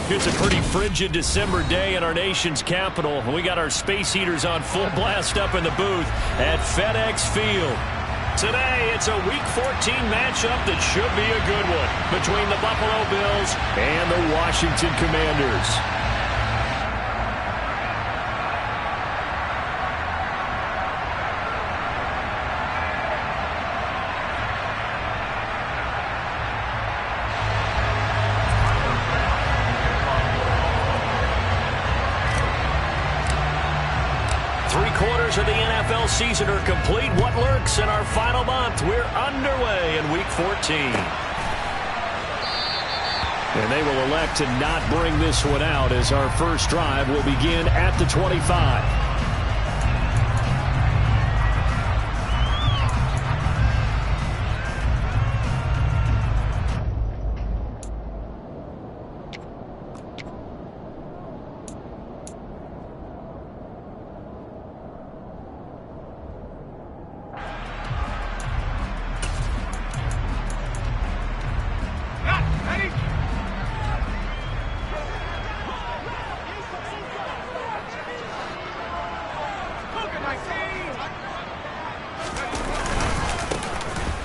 It's a pretty frigid December day in our nation's capital. We got our space heaters on full blast up in the booth at FedEx Field. Today, it's a Week 14 matchup that should be a good one between the Buffalo Bills and the Washington Commanders. Three-quarters of the NFL season are complete. What lurks in our final month? We're underway in Week 14. And they will elect to not bring this one out as our first drive will begin at the 25.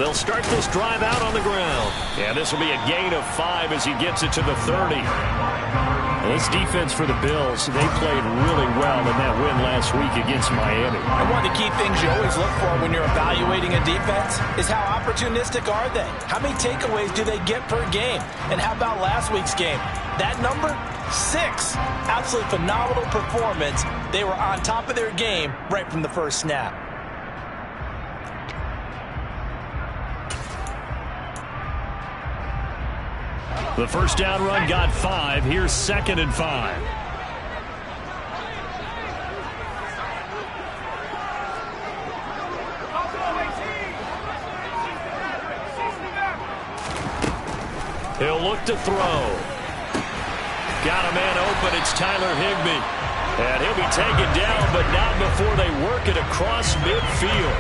They'll start this drive out on the ground. And this will be a gain of 5 as he gets it to the 30. Well, this defense for the Bills, they played really well in that win last week against Miami. And one of the key things you always look for when you're evaluating a defense is how opportunistic are they? How many takeaways do they get per game? And how about last week's game? That number? 6. Absolutely phenomenal performance. They were on top of their game right from the first snap. The first down run got 5. Here's 2nd and 5. He'll look to throw. Got a man open. It's Tyler Higbee. And he'll be taken down, but not before they work it across midfield.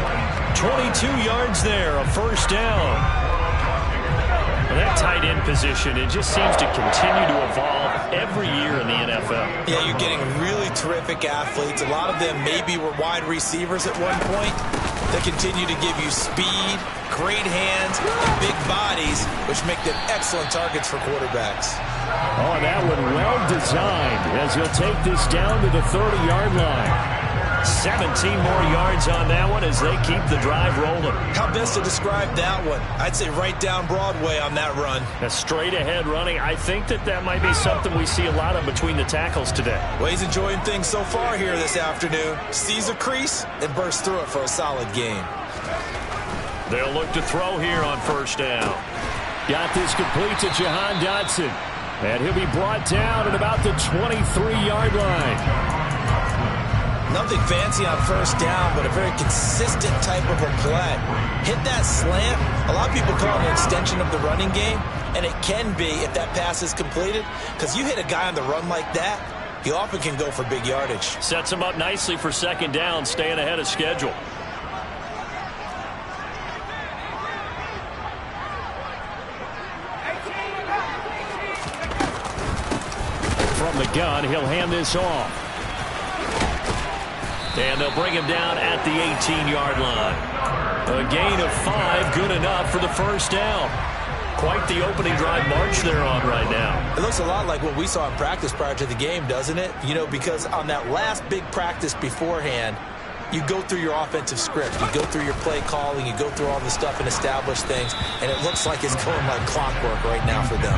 22 yards there, a first down. Well, that tight end position, it just seems to continue to evolve every year in the NFL. Yeah, you're getting really terrific athletes. A lot of them maybe were wide receivers at one point. They continue to give you speed, great hands, and big bodies, which make them excellent targets for quarterbacks. Oh, that one well designed as he'll take this down to the 30-yard line. 17 more yards on that one as they keep the drive rolling. How best to describe that one? I'd say right down Broadway on that run. A straight ahead running. I think that might be something we see a lot of between the tackles today. Well, he's enjoying things so far here this afternoon. Sees a crease and bursts through it for a solid game. They'll look to throw here on first down. Got this complete to Jahan Dotson. And he'll be brought down at about the 23-yard line. Nothing fancy on first down, but a very consistent type of a play. Hit that slant. A lot of people call it an extension of the running game, and it can be if that pass is completed, because you hit a guy on the run like that, you often can go for big yardage. Sets him up nicely for second down, staying ahead of schedule. From the gun, he'll hand this off. And they'll bring him down at the 18-yard line. A gain of 5, good enough for the first down. Quite the opening drive march they're on right now. It looks a lot like what we saw in practice prior to the game, doesn't it? You know, because on that last big practice beforehand, you go through your offensive script. You go through your play calling. You go through all the stuff and establish things. And it looks like it's going like clockwork right now for them.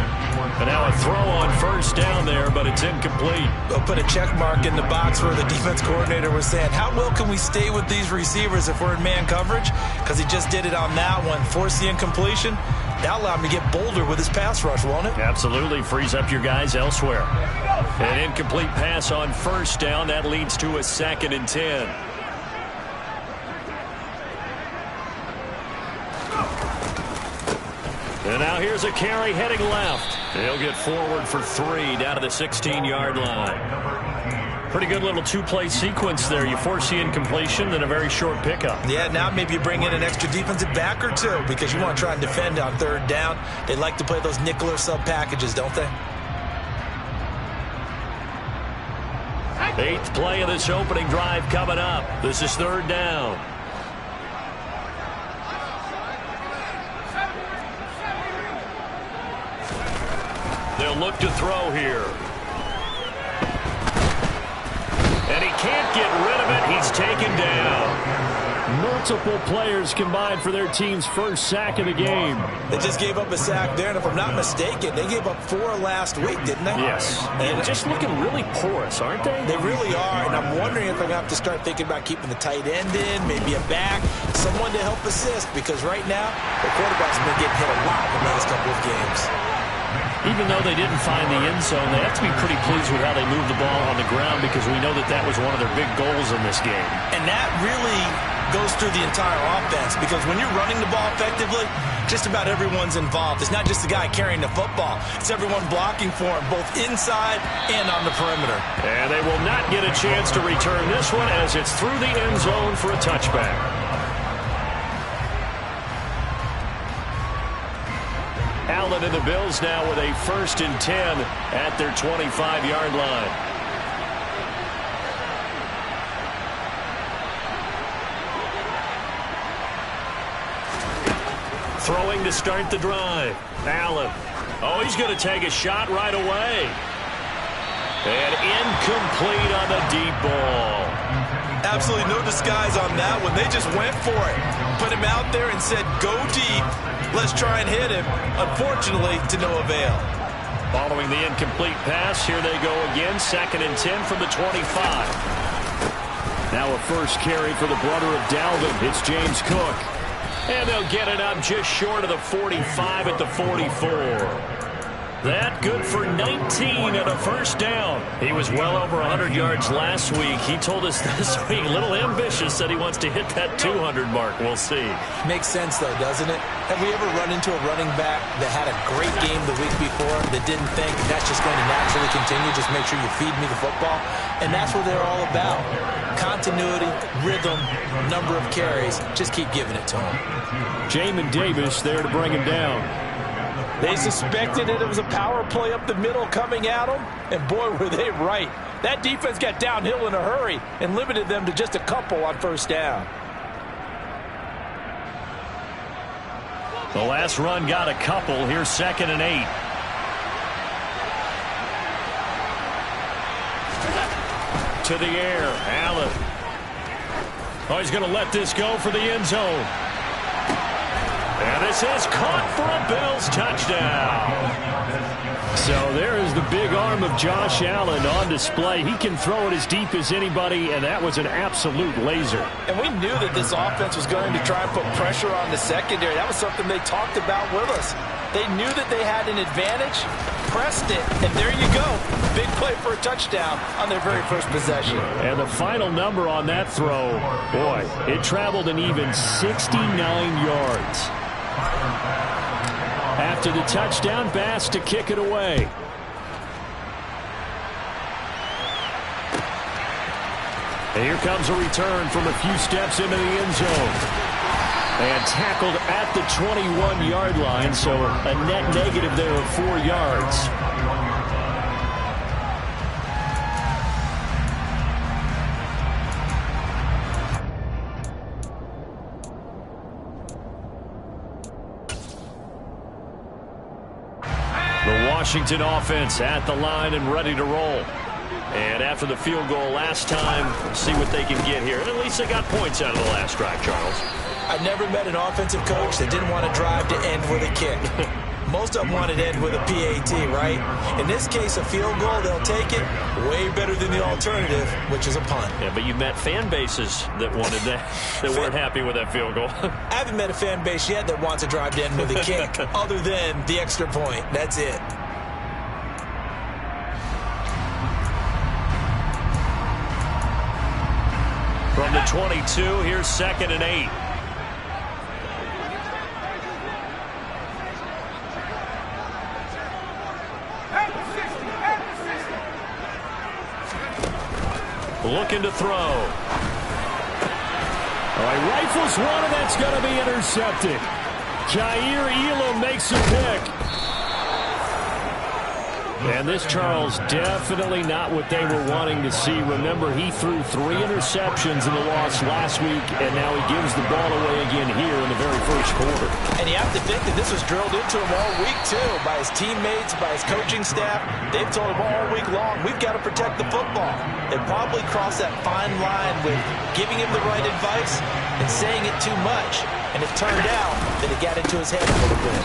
And now a throw on first down there, but it's incomplete. They'll put a check mark in the box where the defense coordinator was saying, how well can we stay with these receivers if we're in man coverage? Because he just did it on that one. Force the incompletion. That'll allow him to get bolder with his pass rush, won't it? Absolutely. Frees up your guys elsewhere. An incomplete pass on first down. That leads to a 2nd and 10. And now here's a carry heading left. They'll get forward for 3 down to the 16-yard line. Pretty good little two-play sequence there. You force the incompletion, then a very short pickup. Yeah, now maybe you bring in an extra defensive back or two because you want to try and defend on third down. They like to play those nickel or sub packages, don't they? Eighth play of this opening drive coming up. This is third down. They'll look to throw here. And he can't get rid of it. He's taken down. Multiple players combined for their team's first sack of the game. They just gave up a sack there, and if I'm not mistaken, they gave up 4 last week, didn't they? Yes. And just looking really porous, aren't they? They really are, and I'm wondering if they're going to have to start thinking about keeping the tight end in, maybe a back, someone to help assist, because right now, the quarterback's been getting hit a lot in the last couple of games. Even though they didn't find the end zone, they have to be pretty pleased with how they moved the ball on the ground, because we know that that was one of their big goals in this game. And that really goes through the entire offense, because when you're running the ball effectively, just about everyone's involved. It's not just the guy carrying the football. It's everyone blocking for him, both inside and on the perimeter. And they will not get a chance to return this one as it's through the end zone for a touchback. Allen and the Bills now with a 1st and 10 at their 25-yard line. Throwing to start the drive. Allen. Oh, he's going to take a shot right away. And incomplete on the deep ball. Absolutely no disguise on that one. They just went for it. Put him out there and said, go deep. Let's try and hit him. Unfortunately, to no avail. Following the incomplete pass, here they go again. 2nd and 10 from the 25. Now a first carry for the brother of Dalvin. It's James Cook. And they'll get it up just short of the 45 at the 44. That good for 19 and a first down. He was well over 100 yards last week. He told us this week, a little ambitious, said he wants to hit that 200 mark. We'll see. Makes sense, though, doesn't it? Have we ever run into a running back that had a great game the week before that didn't think that's just going to naturally continue? Just make sure you feed me the football. And that's what they're all about. Continuity, rhythm, number of carries. Just keep giving it to him. Jamin Davis there to bring him down. They suspected it was a power play up the middle coming at them, and boy, were they right. That defense got downhill in a hurry and limited them to just a couple on first down. The last run got a couple. Here's 2nd and 8. To the air, Allen. Oh, he's going to let this go for the end zone. And this is caught for a Bills touchdown. So there is the big arm of Josh Allen on display. He can throw it as deep as anybody, and that was an absolute laser. And we knew that this offense was going to try and put pressure on the secondary. That was something they talked about with us. They knew that they had an advantage, pressed it, and there you go. Big play for a touchdown on their very first possession. And the final number on that throw, boy, it traveled an even 69 yards. After the touchdown, Bass to kick it away. And here comes a return from a few steps into the end zone. And tackled at the 21-yard line, so a net negative there of 4 yards. The Washington offense at the line and ready to roll. And after the field goal last time, we'll see what they can get here. And at least they got points out of the last drive, Charles. I've never met an offensive coach that didn't want to drive to end with a kick. Most of them wanted to end with a PAT, right? In this case, a field goal, they'll take it. Way better than the alternative, which is a punt. Yeah, but you met fan bases that wanted that, that weren't happy with that field goal. I haven't met a fan base yet that wants to drive to end with a kick, other than the extra point. That's it. From the 22, here's 2nd and 8. Looking to throw. All right, rifles one, and that's going to be intercepted. Jair Elam makes a pick. And this, Charles, definitely not what they were wanting to see. Remember, he threw 3 interceptions in the loss last week, and now he gives the ball away again here in the very first quarter. And you have to think that this was drilled into him all week, too, by his teammates, by his coaching staff. They've told him all week long, we've got to protect the football. They probably crossed that fine line with giving him the right advice and saying it too much. And it turned out that it got into his head a little bit.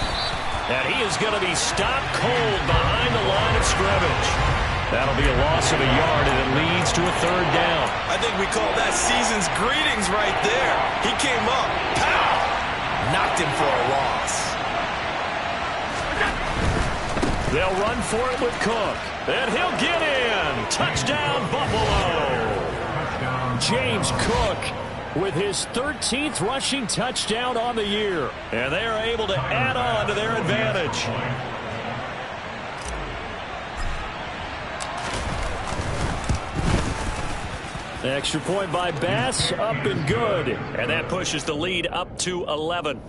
And he is going to be stopped cold behind the line of scrimmage. That'll be a loss of a yard, and it leads to a 3rd down. I think we call that season's greetings right there. He came up, pow! Knocked him for a loss. They'll run for it with Cook. And he'll get in. Touchdown, Buffalo. James Cook with his 13th rushing touchdown on the year. And they are able to add on to their advantage. Extra point by Bass, up and good. And that pushes the lead up to 11.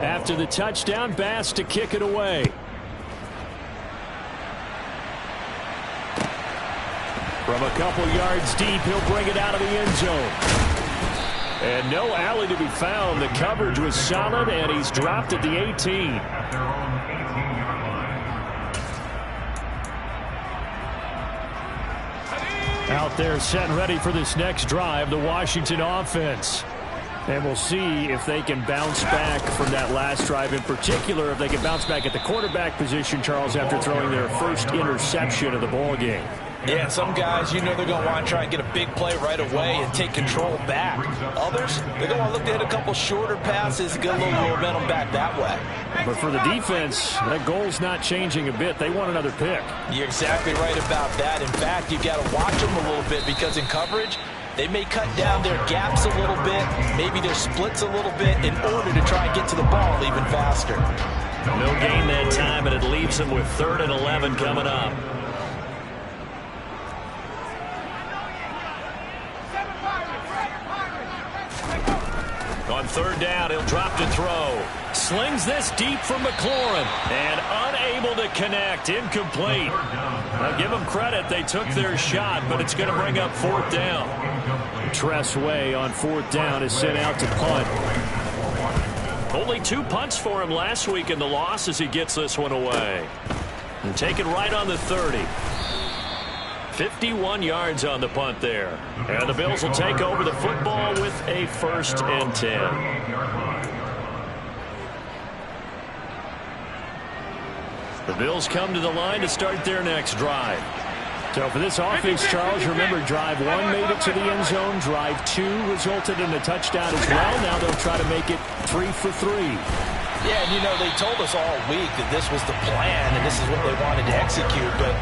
After the touchdown, Bass to kick it away. From a couple yards deep, he'll bring it out of the end zone. And no alley to be found. The coverage was solid, and he's dropped at the 18. Out there set and ready for this next drive, the Washington offense. And we'll see if they can bounce back from that last drive. In particular, if they can bounce back at the quarterback position, Charles, after throwing their first interception of the ball game. Yeah, some guys, you know they're going to want to try and get a big play right away and take control back. Others, they're going to look to hit a couple shorter passes and get a little momentum back that way. But for the defense, that goal's not changing a bit. They want another pick. You're exactly right about that. In fact, you've got to watch them a little bit because in coverage, they may cut down their gaps a little bit, maybe their splits a little bit in order to try and get to the ball even faster. No gain that time, and it leaves them with 3rd and 11 coming up. On 3rd down, he'll drop to throw. Slings this deep from McLaurin. And unable to connect. Incomplete. Now give them credit. They took their shot, but it's going to bring up 4th down. Tress Way on 4th down is sent out to punt. Only 2 punts for him last week in the loss as he gets this one away. And take it right on the 30. 51 yards on the punt there. And the Bills will take over the football with a 1st and 10. The Bills come to the line to start their next drive. So for this offense, Charles, remember drive 1 made it to the end zone. Drive 2 resulted in a touchdown as well. Now they'll try to make it 3 for 3. Yeah, and you know, they told us all week that this was the plan and this is what they wanted to execute, but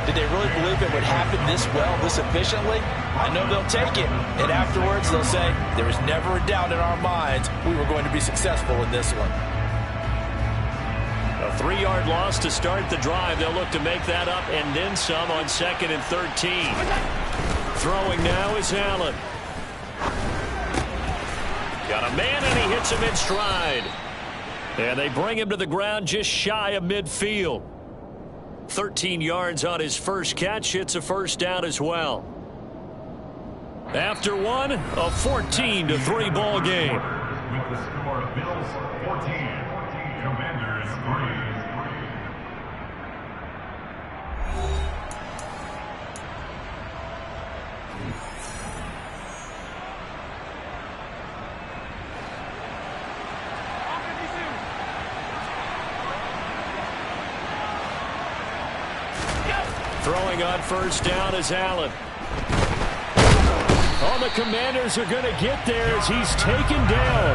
did they really believe it would happen this well, this efficiently? I know they'll take it, and afterwards they'll say, there was never a doubt in our minds we were going to be successful in this one. A 3-yard loss to start the drive. They'll look to make that up and then some on 2nd and 13. Throwing now is Allen. Got a man, and he hits him in stride. And they bring him to the ground just shy of midfield. 13 yards on his first catch. It's a 1st down as well. After one, a 14-3 ball game. With the score, Bills 14, Commanders 3. Throwing on 1st down is Allen. Oh, the Commanders are going to get there as he's taken down.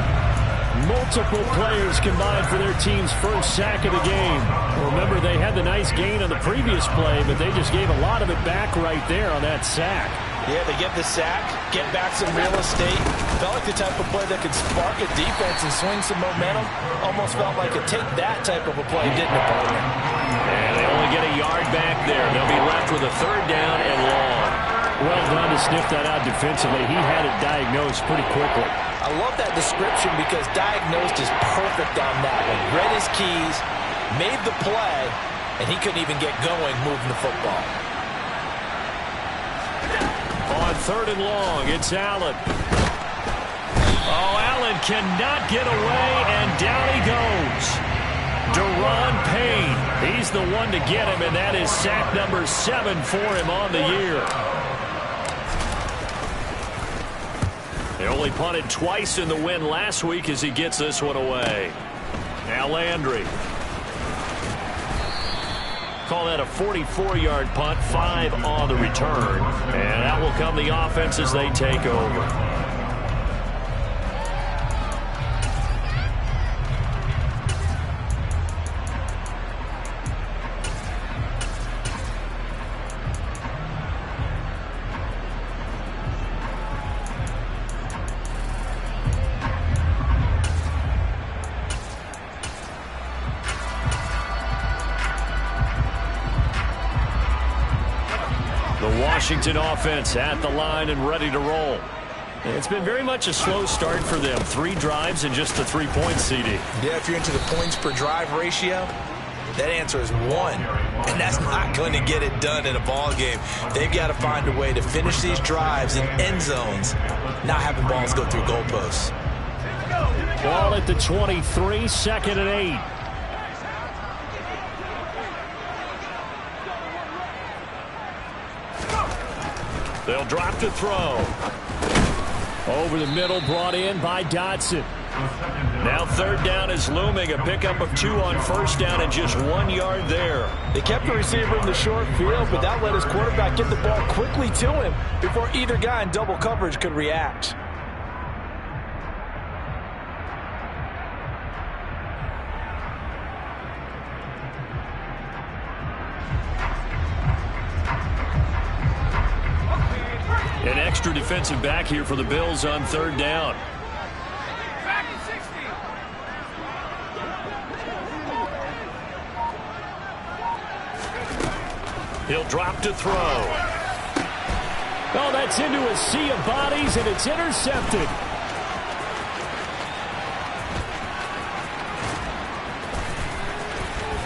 Multiple players combined for their team's first sack of the game. Remember, they had the nice gain on the previous play, but they just gave a lot of it back right there on that sack. Yeah, they get the sack, get back some real estate. Felt like the type of play that could spark a defense and swing some momentum. Almost felt like a take that type of a play, didn't it, partner? And they only get a yard back there. They'll be left with a 3rd down and long. Well done to sniff that out defensively. He had it diagnosed pretty quickly. I love that description because diagnosed is perfect on that one. Read his keys, made the play, and he couldn't even get going moving the football. On 3rd and long, it's Allen. Oh, Allen cannot get away, and down he goes. Daron Payne, he's the one to get him, and that is sack number 7 for him on the year. They only punted twice in the win last week as he gets this one away. Now Landry. Call that a 44-yard punt, 5 on the return. And that will come the offense as they take over. Washington offense at the line and ready to roll. It's been very much a slow start for them. 3 drives and just a 3-point CD. Yeah, if you're into the points per drive ratio, that answer is 1. And that's not going to get it done in a ball game. They've got to find a way to finish these drives in end zones, not having balls go through goalposts. Ball at the 23, 2nd and 8. They'll drop to throw. Over the middle, brought in by Dotson. Now 3rd down is looming. A pickup of 2 on 1st down and just 1 yard there. They kept the receiver in the short field, but that let his quarterback get the ball quickly to him before either guy in double coverage could react. An extra defensive back here for the Bills on 3rd down. He'll drop to throw. Oh, that's into a sea of bodies, and it's intercepted.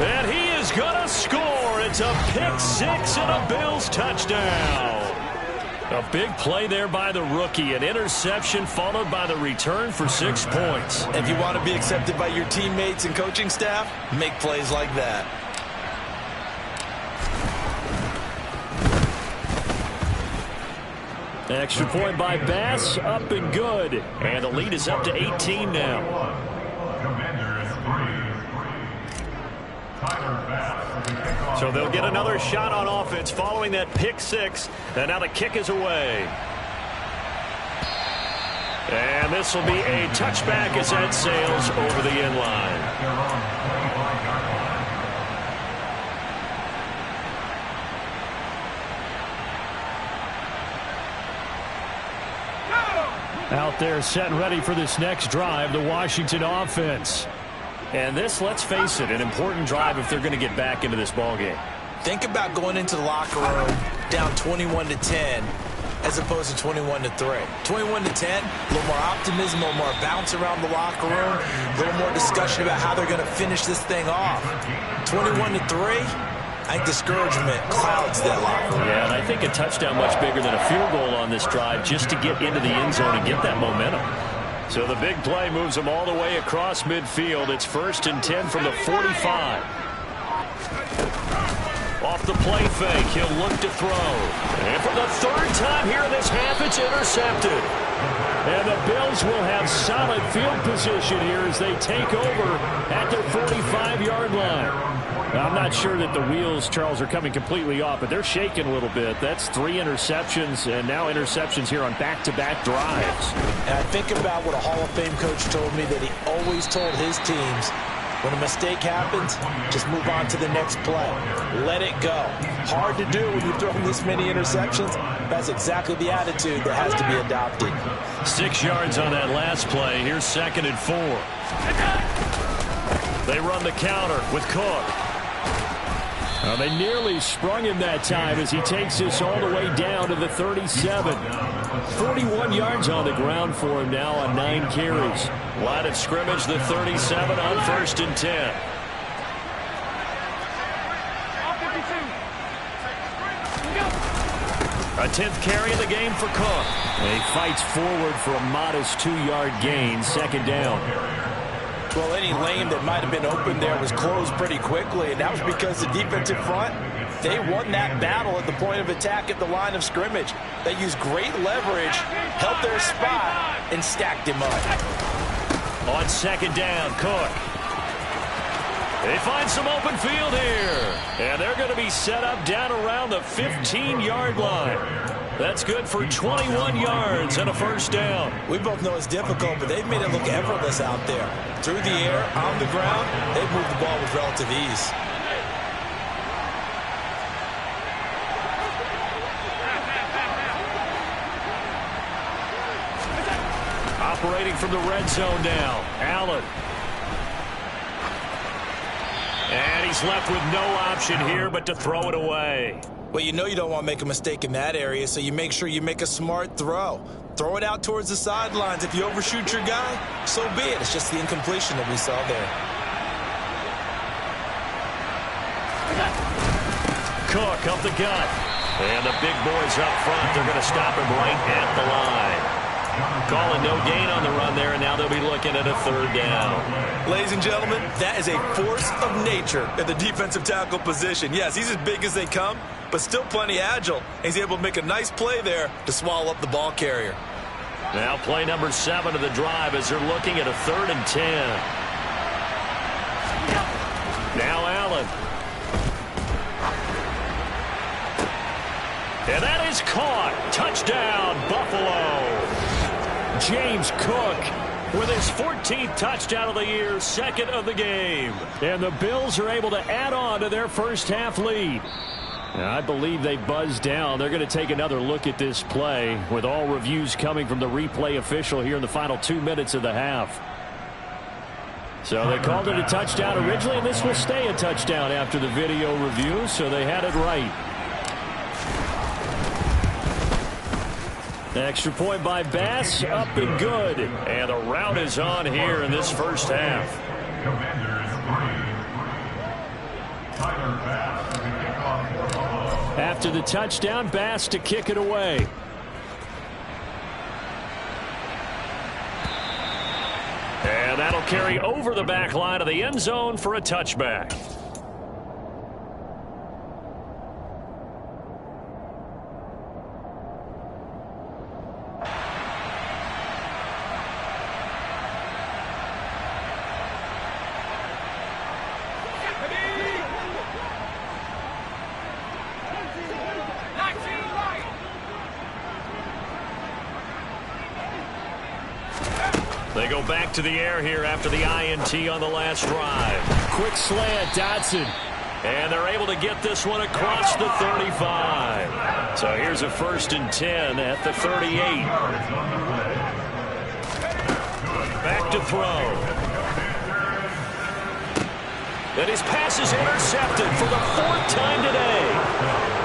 And he is going to score. It's a pick 6 and a Bills touchdown. A big play there by the rookie. An interception followed by the return for 6 points. If you want to be accepted by your teammates and coaching staff, make plays like that. Extra point by Bass, up and good. And the lead is up to 18 now. So they'll get another shot on offense following that pick 6. And now the kick is away. And this will be a touchback as that sails over the end line. Out there set and ready for this next drive, the Washington offense. And this, let's face it, an important drive if they're going to get back into this ballgame. Think about going into the locker room down 21-10 as opposed to 21-3. 21-10, a little more optimism, a little more bounce around the locker room, a little more discussion about how they're going to finish this thing off. 21-3, I think discouragement clouds that locker room. Yeah, and I think a touchdown much bigger than a field goal on this drive just to get into the end zone and get that momentum. So the big play moves them all the way across midfield. It's 1st and 10 from the 45. Off the play fake, he'll look to throw. And for the 3rd time here in this half, it's intercepted. And the Bills will have solid field position here as they take over at their 45-yard line. Now, I'm not sure that the wheels, Charles, are coming completely off, but they're shaking a little bit. That's 3 interceptions, and now interceptions here on back-to-back drives. And I think about what a Hall of Fame coach told me, that he always told his teams, when a mistake happens, just move on to the next play. Let it go. Hard to do when you've thrown this many interceptions. That's exactly the attitude that has to be adopted. 6 yards on that last play. Here's 2nd and 4. They run the counter with Cook. Well, they nearly sprung him that time as he takes this all the way down to the 37. 41 yards on the ground for him now on 9 carries. Line of scrimmage, the 37 on 1st and 10. A 10th carry of the game for Cook. And he fights forward for a modest 2-yard gain, 2nd down. Well, any lane that might have been open there was closed pretty quickly, and that was because the defensive front, they won that battle at the point of attack at the line of scrimmage. They used great leverage, held their spot, and stacked him up. On 2nd down, Cook. They find some open field here, and they're going to be set up down around the 15-yard line. That's good for 21 yards and a 1st down. We both know it's difficult, but they've made it look effortless out there. Through the air, on the ground, they've moved the ball with relative ease. Operating from the red zone now, Allen. And he's left with no option here but to throw it away. Well, you know you don't want to make a mistake in that area, so you make sure you make a smart throw. Throw it out towards the sidelines. If you overshoot your guy, so be it. It's just the incompletion that we saw there. Cook up the gut. And the big boys up front, they're going to stop him right at the line. Calling no gain on the run there, and now they'll be looking at a 3rd down. Ladies and gentlemen, that is a force of nature at the defensive tackle position. Yes, he's as big as they come, but still plenty agile. He's able to make a nice play there to swallow up the ball carrier. Now play number 7 of the drive as they're looking at a 3rd and 10. Now Allen. And that is caught. Touchdown, Buffalo. James Cook with his 14th touchdown of the year, 2nd of the game. And the Bills are able to add on to their first half lead. And I believe they buzzed down. They're going to take another look at this play with all reviews coming from the replay official here in the final 2 minutes of the half. So they called it a touchdown originally, and this will stay a touchdown after the video review, so they had it right. Extra point by Bass, up and good. And the route is on here in this first half. Commanders 3. Tyler Bass to kick off for Buffalo. After the touchdown, Bass to kick it away. And that'll carry over the back line of the end zone for a touchback. They go back to the air here after the INT on the last drive. Quick slant, Dotson. And they're able to get this one across the 35. So here's a 1st and 10 at the 38. Back to throw. And his pass is intercepted for the 4th time today.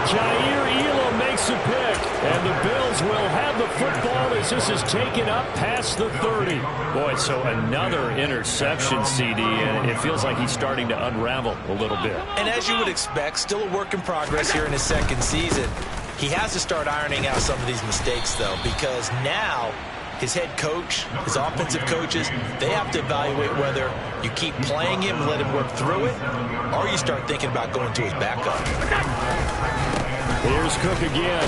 Jair Elam makes a pick, and the Bills will have the football as this is taken up past the 30. Boy, so another interception, CD, and it feels like he's starting to unravel a little bit. And as you would expect, still a work in progress here in his 2nd season. He has to start ironing out some of these mistakes, though, because now his head coach, his offensive coaches, they have to evaluate whether you keep playing him and let him work through it, or you start thinking about going to his backup. Here's Cook again.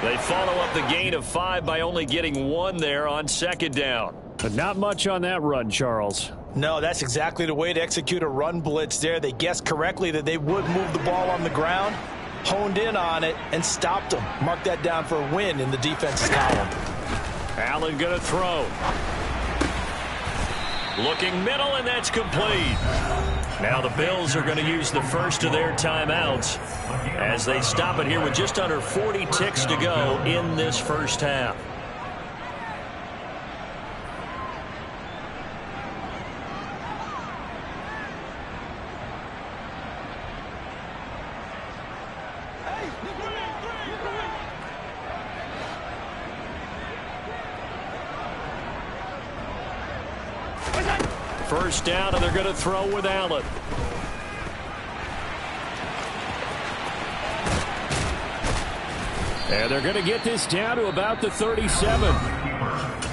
They follow up the gain of 5 by only getting 1 there on 2nd down. But not much on that run, Charles. No, that's exactly the way to execute a run blitz there. They guessed correctly that they would move the ball on the ground, honed in on it, and stopped them. Mark that down for a win in the defense's column. Allen going to throw. Looking middle, and that's complete. Now the Bills are going to use the first of their timeouts as they stop it here with just under 40 ticks to go in this first half. first down, and they're going to throw with Allen. And they're going to get this down to about the 37.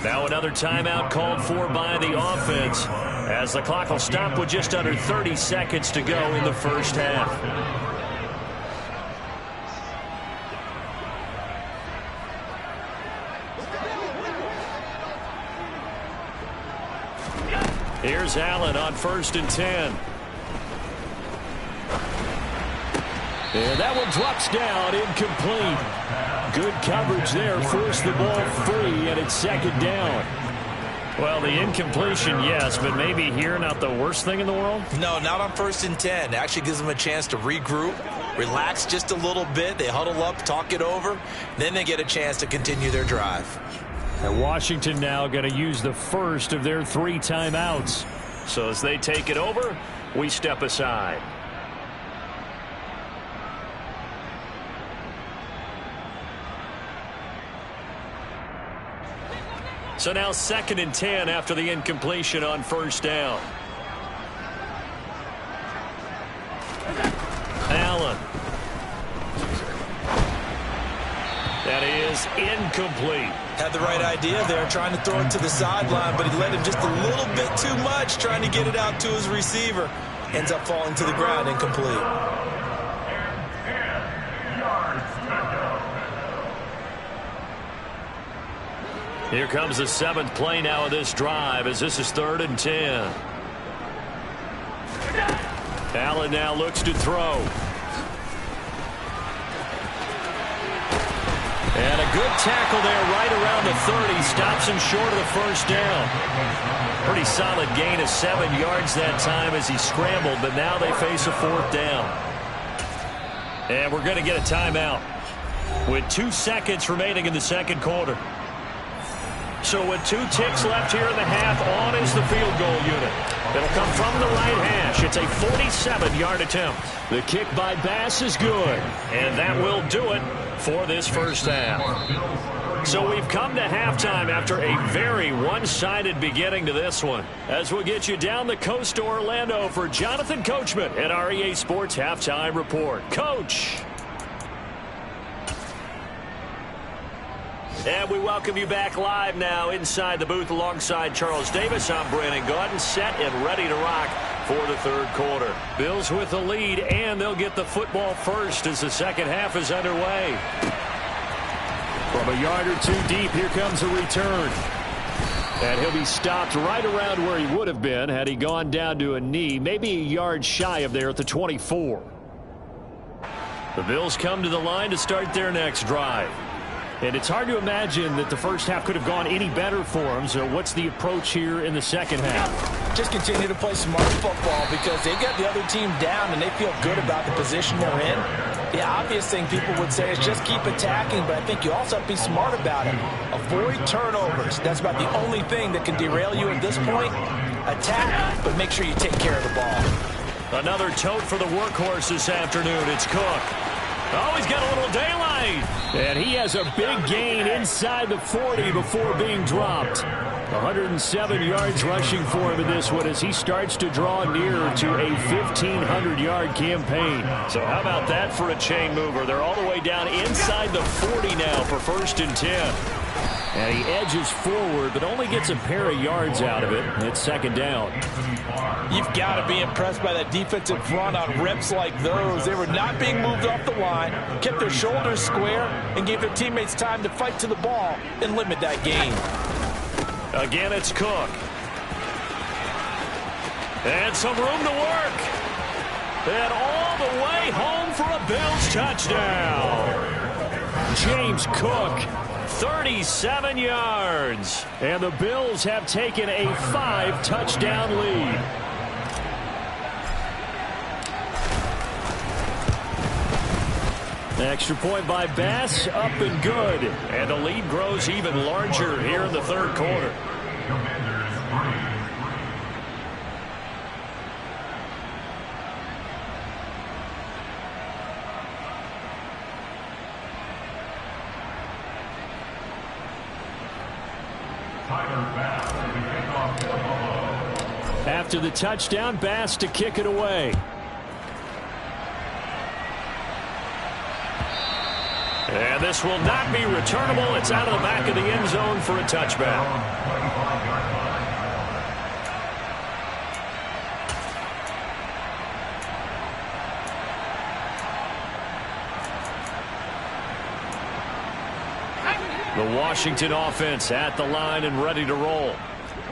Now another timeout called for by the offense, as the clock will stop with just under 30 seconds to go in the first half. Here's Allen on 1st and 10. And that one drops down, incomplete. Good coverage there, forced the ball free, and it's 2nd down. Well, the incompletion, yes, but maybe here not the worst thing in the world? No, not on 1st and 10. It actually gives them a chance to regroup, relax just a little bit. They huddle up, talk it over, then they get a chance to continue their drive. And Washington now going to use the first of their 3 timeouts. So as they take it over, we step aside. So now 2nd and 10 after the incompletion on 1st down. Allen. That is incomplete. Had the right idea there, trying to throw it to the sideline, but he led him just a little bit too much, trying to get it out to his receiver. Ends up falling to the ground, incomplete. Here comes the 7th play now of this drive, as this is 3rd and 10. Allen now looks to throw. And a good tackle there right around the 30. Stops him short of the first down. Pretty solid gain of 7 yards that time as he scrambled, but now they face a 4th down. And we're going to get a timeout with 2 seconds remaining in the 2nd quarter. So with 2 ticks left here in the half, on is the field goal unit. It'll come from the right hash. It's a 47-yard attempt. The kick by Bass is good, and that will do it for this first half. So we've come to halftime after a very one-sided beginning to this one. As we'll get you down the coast to Orlando for Jonathan Coachman at our EA Sports Halftime Report. Coach. And we welcome you back live now inside the booth alongside Charles Davis. I'm Brandon Gaudin, set and ready to rock for the 3rd quarter. Bills with the lead, and they'll get the football first as the 2nd half is underway. From a yard or 2 deep, here comes a return. And he'll be stopped right around where he would have been had he gone down to a knee, maybe a yard shy of there at the 24. The Bills come to the line to start their next drive. And it's hard to imagine that the first half could have gone any better for them. So what's the approach here in the 2nd half? Just continue to play smart football because they got the other team down and they feel good about the position they're in. The obvious thing people would say is just keep attacking, but I think you also have to be smart about it. Avoid turnovers. That's about the only thing that can derail you at this point. Attack, but make sure you take care of the ball. Another tote for the workhorse this afternoon. It's Cook. Oh, he's got a little daylight. And he has a big gain inside the 40 before being dropped. 107 yards rushing for him in this one as he starts to draw nearer to a 1,500-yard campaign. So how about that for a chain mover? They're all the way down inside the 40 now for 1st and 10. And he edges forward, but only gets a pair of yards out of it. It's 2nd down. You've got to be impressed by that defensive front on reps like those. They were not being moved off the line, kept their shoulders square, and gave their teammates time to fight to the ball and limit that gain. Again, it's Cook. And some room to work. And all the way home for a Bills touchdown. James Cook. 37 yards. And the Bills have taken a 5-touchdown lead. Extra point by Bass, up and good. And the lead grows even larger here in the 3rd quarter. after the touchdown. Bass to kick it away. And this will not be returnable. It's out of the back of the end zone for a touchback. The Washington offense at the line and ready to roll.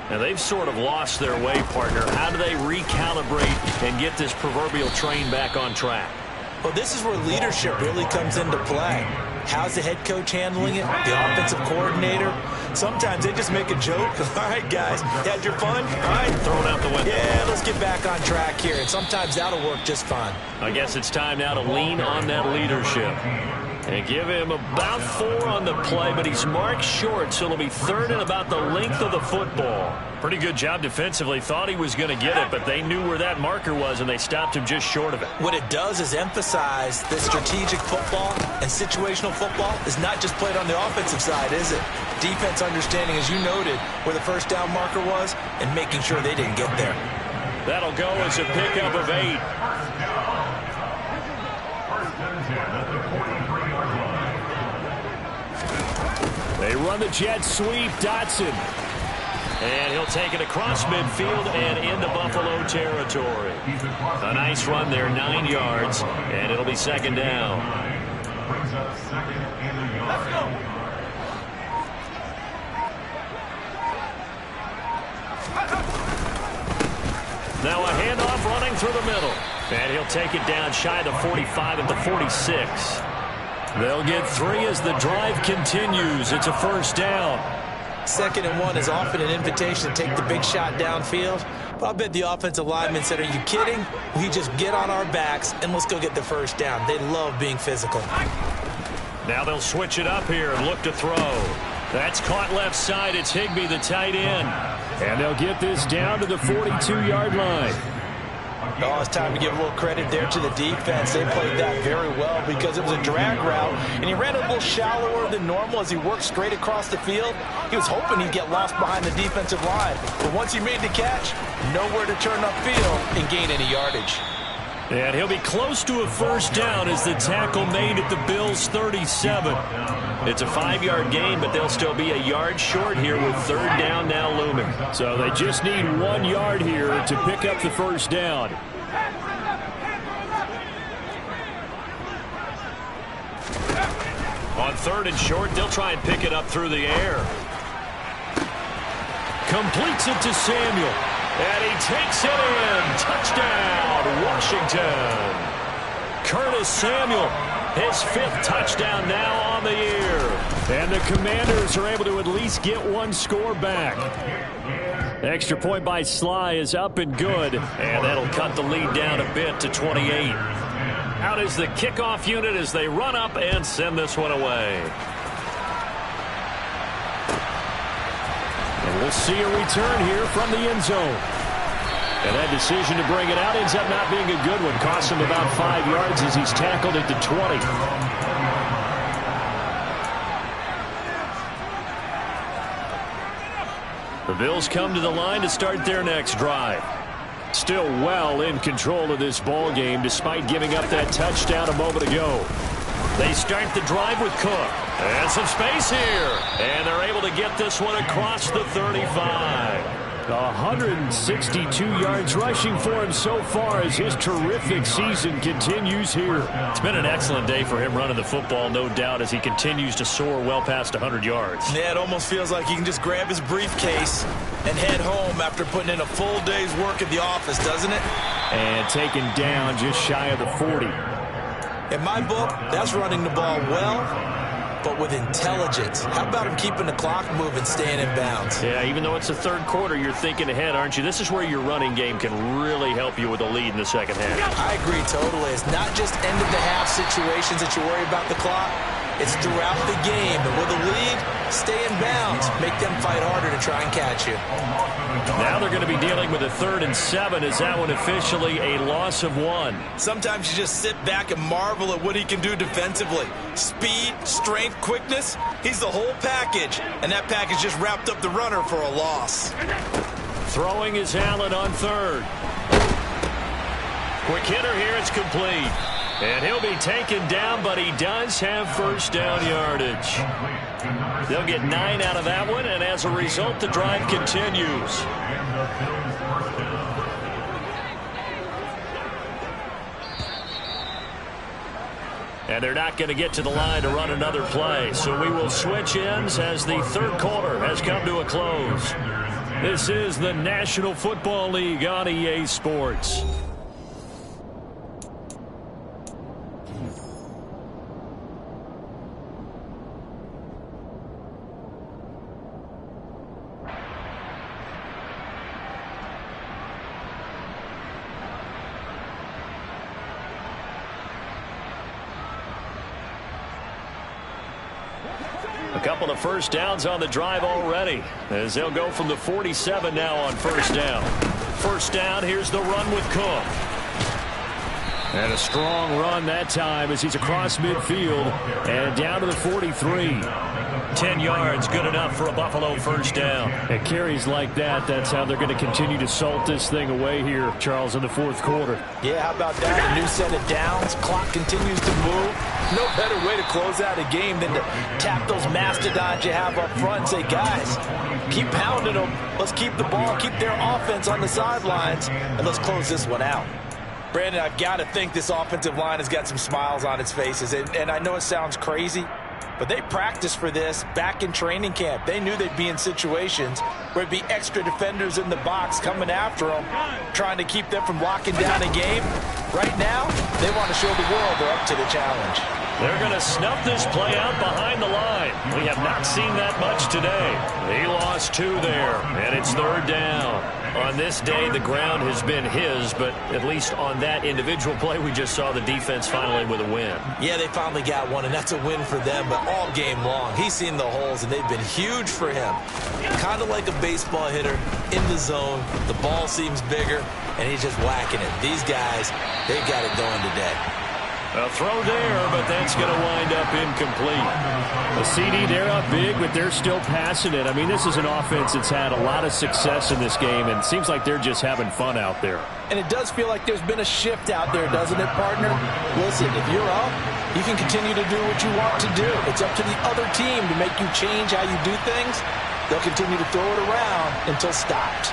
And they've sort of lost their way, partner. How do they recalibrate and get this proverbial train back on track? Well, this is where leadership really comes into play. How's the head coach handling it? The offensive coordinator? Sometimes they just make a joke. All right, guys, you had your fun? All right, throw it out the window. Yeah, let's get back on track here. And sometimes that'll work just fine. I guess it's time now to lean on that leadership. And give him about 4 on the play, but he's marked short, so it'll be 3rd and about the length of the football. Pretty good job defensively. Thought he was going to get it, but they knew where that marker was, and they stopped him just short of it. What it does is emphasize that strategic football and situational football is not just played on the offensive side, is it? Defense understanding, as you noted, where the first down marker was and making sure they didn't get there. That'll go as a pickup of 8. They run the jet sweep. Dotson. And he'll take it across midfield and into Buffalo territory. A nice run there, 9 yards, and it'll be 2nd down. Brings up 2nd and a yard. Let's go. Now a handoff running through the middle. And he'll take it down shy of the 45 at the 46. They'll get 3 as the drive continues. It's a 1st down. 2nd and 1 is often an invitation to take the big shot downfield. But I bet the offensive lineman said, are you kidding? We just get on our backs and let's go get the 1st down. They love being physical. Now they'll switch it up here and look to throw. That's caught left side. It's Higbee, the tight end. And they'll get this down to the 42-yard line. Oh, it's time to give a little credit there to the defense. They played that very well because it was a drag route, and he ran a little shallower than normal as he worked straight across the field. He was hoping he'd get lost behind the defensive line, but once he made the catch, nowhere to turn upfield and gain any yardage. And he'll be close to a 1st down as the tackle made at the Bills' 37. It's a 5-yard gain, but they'll still be a yard short here with 3rd down now looming. So they just need 1 yard here to pick up the 1st down. On 3rd and short, they'll try and pick it up through the air. Completes it to Samuel. And he takes it in. Touchdown, Washington. Curtis Samuel, his 5th touchdown now on the year. And the Commanders are able to at least get 1 score back. Extra point by Sly is up and good. And that'll cut the lead down a bit to 28. Out is the kickoff unit as they run up and send this one away. And we'll see a return here from the end zone. And that decision to bring it out ends up not being a good one. Costs him about 5 yards as he's tackled at the 20. The Bills come to the line to start their next drive. Still well in control of this ball game despite giving up that touchdown a moment ago. They start the drive with Cook. And some space here. And they're able to get this one across the 35. 162 yards rushing for him so far as his terrific season continues here. It's been an excellent day for him running the football, no doubt, as he continues to soar well past 100 yards. Yeah, it almost feels like he can just grab his briefcase and head home after putting in a full day's work at the office, doesn't it? And taken down just shy of the 40. In my book, that's running the ball well, but with intelligence. How about him keeping the clock moving, staying in bounds? Yeah, even though it's the 3rd quarter, you're thinking ahead, aren't you? This is where your running game can really help you with a lead in the 2nd half. I agree totally. It's not just end-of-the-half situations that you worry about the clock. It's throughout the game. And with a lead, stay in bounds. Make them fight harder to try and catch you. Now they're going to be dealing with a 3rd and 7. Is that one officially a loss of 1? Sometimes you just sit back and marvel at what he can do defensively. Speed, strength, quickness. He's the whole package. And that package just wrapped up the runner for a loss. Throwing is Allen on third. Quick hitter here. It's complete. And he'll be taken down, but he does have first down yardage. They'll get 9 out of that one, and as a result, the drive continues. And they're not going to get to the line to run another play. So we will switch ends as the third quarter has come to a close. This is the National Football League on EA Sports. A couple of first downs on the drive already, as they'll go from the 47 now on first down. First down, here's the run with Cook. And a strong run that time as he's across midfield and down to the 43. 10 yards, good enough for a Buffalo first down. And carries like that, that's how they're going to continue to salt this thing away here, Charles, in the fourth quarter. Yeah, how about that? A new set of downs. Clock continues to move. No better way to close out a game than to tap those mastodons you have up front and say, guys, keep pounding them. Let's keep the ball, keep their offense on the sidelines, and let's close this one out. Brandon, I've got to think this offensive line has got some smiles on its faces. And I know it sounds crazy, but they practiced for this back in training camp. They knew they'd be in situations where it'd be extra defenders in the box coming after them, trying to keep them from locking down a game. Right now, they want to show the world they're up to the challenge. They're going to snuff this play out behind the line. We have not seen that much today. He lost 2 there, and it's third down. On this day, the ground has been his, but at least on that individual play, we just saw the defense finally with a win. Yeah, they finally got one, and that's a win for them, but all game long, he's seen the holes, and they've been huge for him. Kind of like a baseball hitter in the zone. The ball seems bigger, and he's just whacking it. These guys, they've got it going today. A throw there, but that's going to wind up incomplete. A CD, they're up big, but they're still passing it. I mean, this is an offense that's had a lot of success in this game, and it seems like they're just having fun out there. And it does feel like there's been a shift out there, doesn't it, partner? Listen, if you're up, you can continue to do what you want to do. It's up to the other team to make you change how you do things. They'll continue to throw it around until stopped.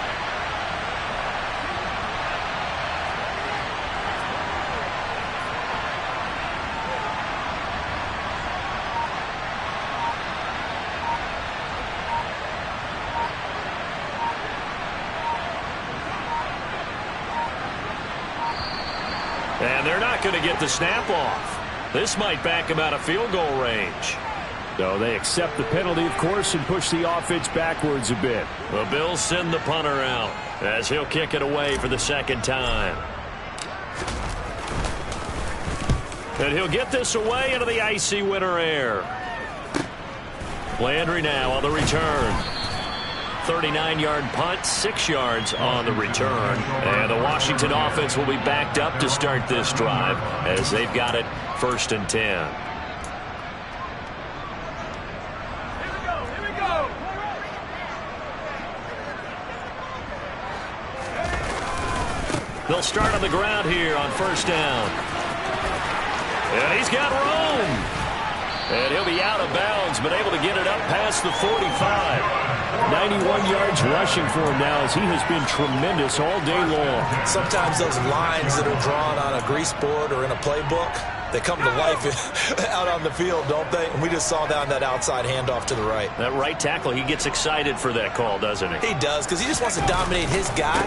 And they're not going to get the snap off. This might back him out of field goal range. So they accept the penalty, of course, and push the offense backwards a bit. The Bills send the punter out as he'll kick it away for the second time. And he'll get this away into the icy winter air. Landry now on the return. 39-yard punt, 6 yards on the return. And the Washington offense will be backed up to start this drive as they've got it 1st and 10. Here we go. They'll start on the ground here on 1st down. And he's got room. And he'll be out of bounds, but able to get it up past the 45. 91 yards rushing for him now as he has been tremendous all day long. Sometimes those lines that are drawn on a grease board or in a playbook, they come to life out on the field, don't they? And we just saw down that outside handoff to the right. That right tackle, he gets excited for that call, doesn't he? He does, because he just wants to dominate his guy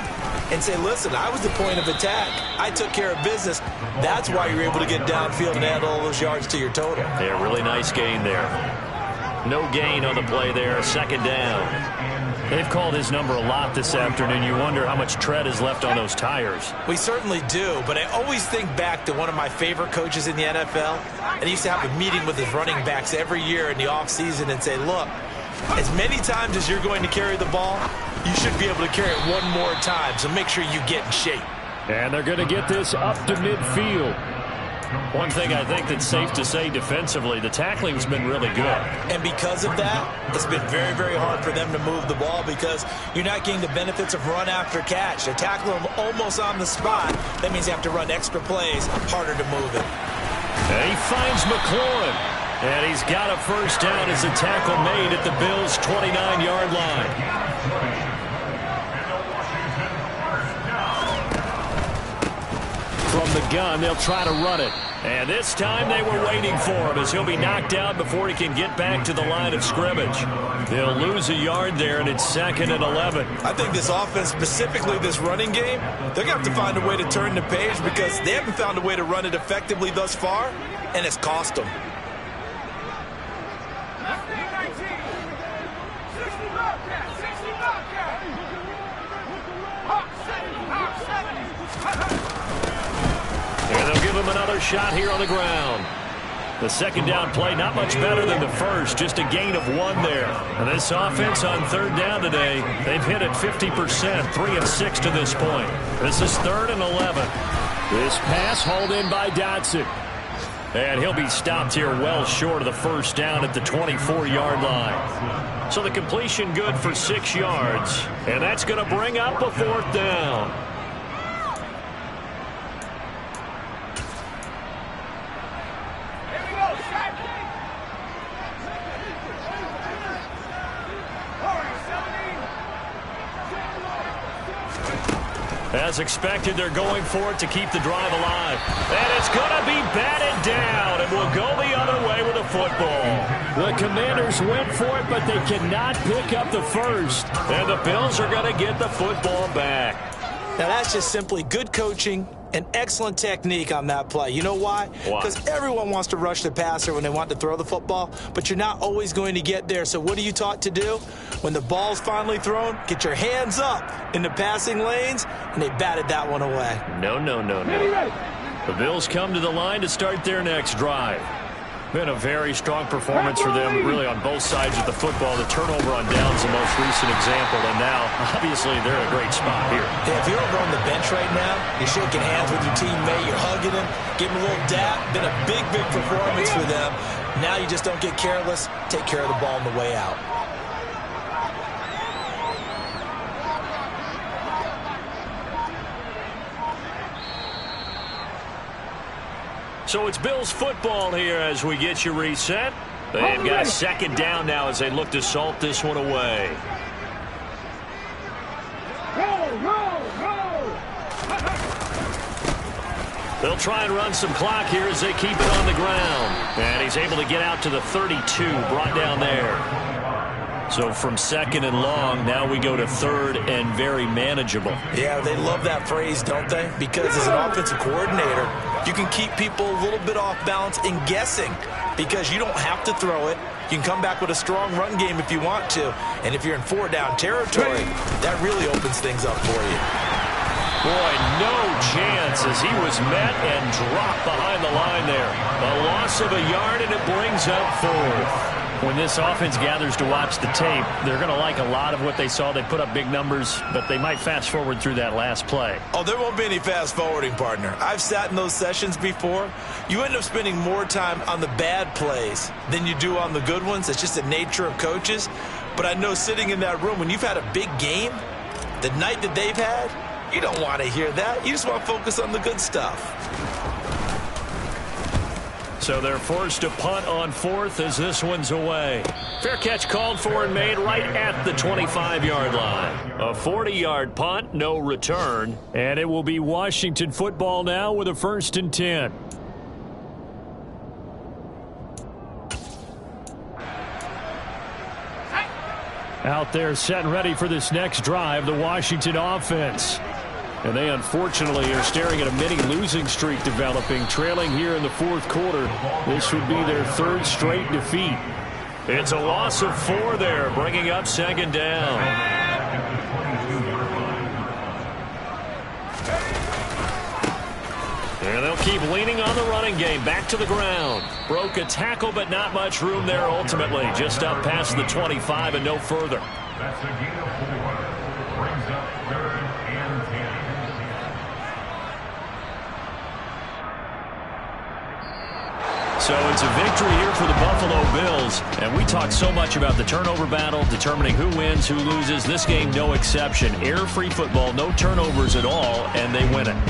and say, listen, I was the point of attack. I took care of business. That's why you're able to get downfield and add all those yards to your total. Yeah, really nice gain there. No gain on the play there, 2nd down. They've called his number a lot this afternoon. You wonder how much tread is left on those tires. We certainly do, but I always think back to one of my favorite coaches in the NFL, and he used to have a meeting with his running backs every year in the offseason and say, look, as many times as you're going to carry the ball, you should be able to carry it one more time, so make sure you get in shape. And they're going to get this up to midfield. One thing I think that's safe to say defensively, the tackling's been really good. And because of that, it's been very, very hard for them to move the ball because you're not getting the benefits of run after catch. They're tackling them almost on the spot. That means you have to run extra plays, harder to move it. And he finds McLaurin. And he's got a first down as a tackle made at the Bills' 29-yard line. From the gun, they'll try to run it. And this time they were waiting for him as he'll be knocked out before he can get back to the line of scrimmage. They'll lose a yard there, and it's 2nd and 11. I think this offense, specifically this running game, they're going to have to find a way to turn the page because they haven't found a way to run it effectively thus far, and it's cost them. And they'll give him another shot here on the ground. The second down play, not much better than the first, just a gain of 1 there. And this offense on 3rd down today, they've hit it 50%, 3 of 6 to this point. This is 3rd and 11. This pass hauled in by Dotson. And he'll be stopped here well short of the first down at the 24-yard line. So the completion good for 6 yards. And that's going to bring up a 4th down. As expected, they're going for it to keep the drive alive. And it's going to be batted down, and we'll go the other way with the football. The Commanders went for it, but they cannot pick up the first. And the Bills are going to get the football back. Now, that's just simply good coaching and excellent technique on that play. You know why? Because everyone wants to rush the passer when they want to throw the football, but you're not always going to get there. So what are you taught to do? When the ball's finally thrown, get your hands up in the passing lanes, and they batted that one away. No. The Bills come to the line to start their next drive. Been a very strong performance for them, really, on both sides of the football. The turnover on downs the most recent example, and now, obviously, they're in a great spot here. Yeah, if you're over on the bench right now, you're shaking hands with your teammate, you're hugging him, giving him a little dap. Been a big, big performance for them. Now you just don't get careless. Take care of the ball on the way out. So it's Bills football here as we get you reset. They've got 2nd down now as they look to salt this one away. They'll try and run some clock here as they keep it on the ground. And he's able to get out to the 32, brought down there. So from 2nd and long, now we go to 3rd and very manageable. Yeah, they love that phrase, don't they? Because as an offensive coordinator, you can keep people a little bit off balance in guessing because you don't have to throw it. You can come back with a strong run game if you want to. And if you're in 4-down territory, that really opens things up for you. Boy, no chance as he was met and dropped behind the line there. A loss of a yard, and it brings up 4th. When this offense gathers to watch the tape, they're going to like a lot of what they saw. They put up big numbers, but they might fast forward through that last play. Oh, there won't be any fast forwarding, partner. I've sat in those sessions before. You end up spending more time on the bad plays than you do on the good ones. It's just the nature of coaches. But I know sitting in that room, when you've had a big game, the night that they've had, you don't want to hear that. You just want to focus on the good stuff. So they're forced to punt on 4th as this one's away. Fair catch called for and made right at the 25-yard line. A 40-yard punt, no return. And it will be Washington football now with a 1st and 10. Out there set and ready for this next drive, the Washington offense. And they unfortunately are staring at a mini losing streak developing, trailing here in the 4th quarter. This would be their 3rd straight defeat. It's a loss of 4 there, bringing up 2nd down. And they'll keep leaning on the running game. Back to the ground. Broke a tackle, but not much room there ultimately. Just up past the 25 and no further. That's a gain of 4. Brings up 3rd and 10. So it's a victory here for the Buffalo Bills. And we talk so much about the turnover battle, determining who wins, who loses. This game, no exception. Error-free football, no turnovers at all, and they win it.